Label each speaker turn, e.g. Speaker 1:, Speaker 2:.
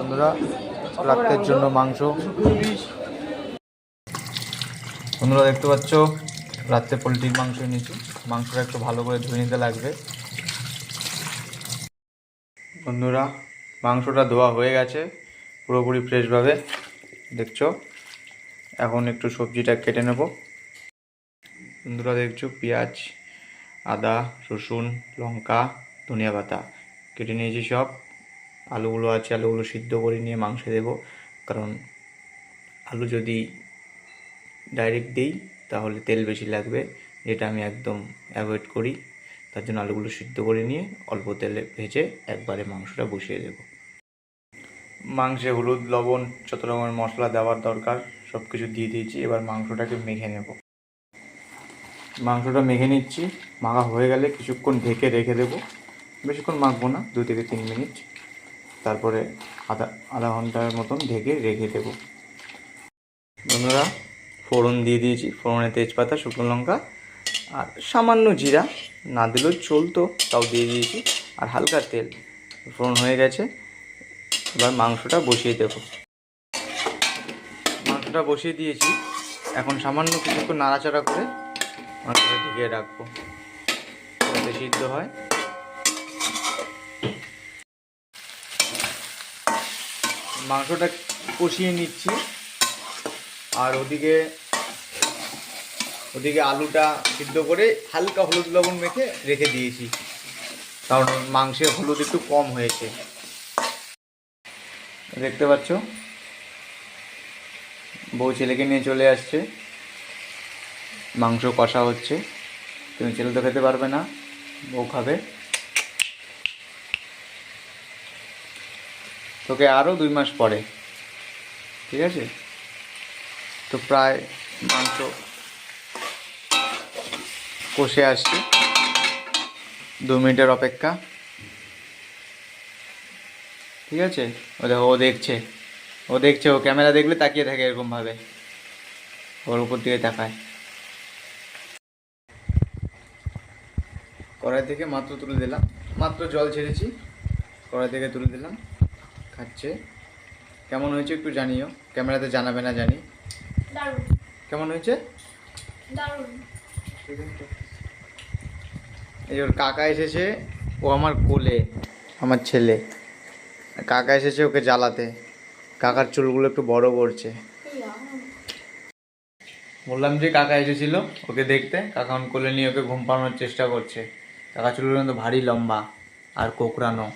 Speaker 1: বন্ধুরা, রাত্রের জন্য মাংস। বন্ধুরা দেখতে পাচ্ছ, রাত্রে পোলট্রির মাংস এনেছি। মাংসটা একটু ভালো করে ধুয়ে নিতে লাগবে। বন্ধুরা, মাংসটা ধোয়া হয়ে গেছে পুরোপুরি ফ্রেশভাবে, দেখছো। এখন একটু সবজিটা কেটে নেব। বন্ধুরা দেখছো, পেঁয়াজ, আদা, রসুন, লঙ্কা, ধনিয়া পাতা কেটে নিয়েছি সব। আলুগুলো আছে, আলুগুলো সিদ্ধ করে নিয়ে মাংসে দেবো, কারণ আলু যদি ডাইরেক্ট দিই তাহলে তেল বেশি লাগবে, যেটা আমি একদম অ্যাভয়েড করি। তার জন্য আলুগুলো সিদ্ধ করে নিয়ে অল্প তেলে ভেজে একবারে মাংসটা বসিয়ে দেব। মাংসে হলুদ, লবণ, যত রকমের মশলা দেওয়ার দরকার সব কিছু দিয়ে দিয়েছি। এবার মাংসটাকে মেখে নেব। মাংসটা মেখে নিচ্ছি। মাখা হয়ে গেলে কিছুক্ষণ ঢেকে রেখে দেবো। বেশিক্ষণ মাখবো না, 2 থেকে 3 মিনিট। তারপরে আধা ঘন্টার মতন ঢেকে রেখে দেবো। বন্ধুরা, ফোড়ন দিয়ে দিয়েছি। ফোড়নে তেজপাতা, শুকনো লঙ্কা আর সামান্য জিরা, না দিলেও চলতো, তাও দিয়ে দিয়েছি। আর হালকা তেল। ফোড়ন হয়ে গেছে, এবার মাংসটা বসিয়ে দেব। মাংসটা বসিয়ে দিয়েছি। এখন সামান্য কিছুক্ষণ নাড়াচাড়া করে মাংসটা ঢেকে রাখবো যাতে সিদ্ধ হয়। মাংসটা কষিয়ে নিচ্ছি। আর ওদিকে আলুটা সিদ্ধ করে হালকা হলুদ লবণ মেখে রেখে দিয়েছি, কারণ মাংসে হলুদ একটু কম হয়েছে। দেখতে পাচ্ছ, বউ ছেলেকে নিয়ে চলে আসছে। মাংস কষা হচ্ছে। তুমি ছেলে তো খেতে পারবে না, বউ খাবে। তোকে আরও 2 মাস পরে, ঠিক আছে? তো প্রায় মাংস কষে আসছে। 2 মিনিটের অপেক্ষা, ঠিক আছে? ও দেখো, ও দেখছে, ও ক্যামেরা দেখলে তাকিয়ে থাকে এরকমভাবে, ওর উপর দিকে তাকায়। কড়াই থেকে মাত্র তুলে দিলাম, মাত্র জল ছেড়েছি, কড়াই থেকে তুলে দিলাম। খাচ্ছে। কেমন হয়েছে একটু জানিও, ক্যামেরাতে জানাবে না জানি। কেমন হয়েছে? এই ওর কাকা এসেছে, ও আমার কোলে, আমার ছেলে। কাকা এসেছে ওকে জ্বালাতে। কাকার চুলগুলো একটু বড় করছে। বললাম যে কাকা এসেছিল ওকে দেখতে, কাকা কোলে নিয়ে ওকে ঘুম পাড়ানোর চেষ্টা করছে। কাকা চুলগুলো কিন্তু ভারী লম্বা আর কোকড়ানো।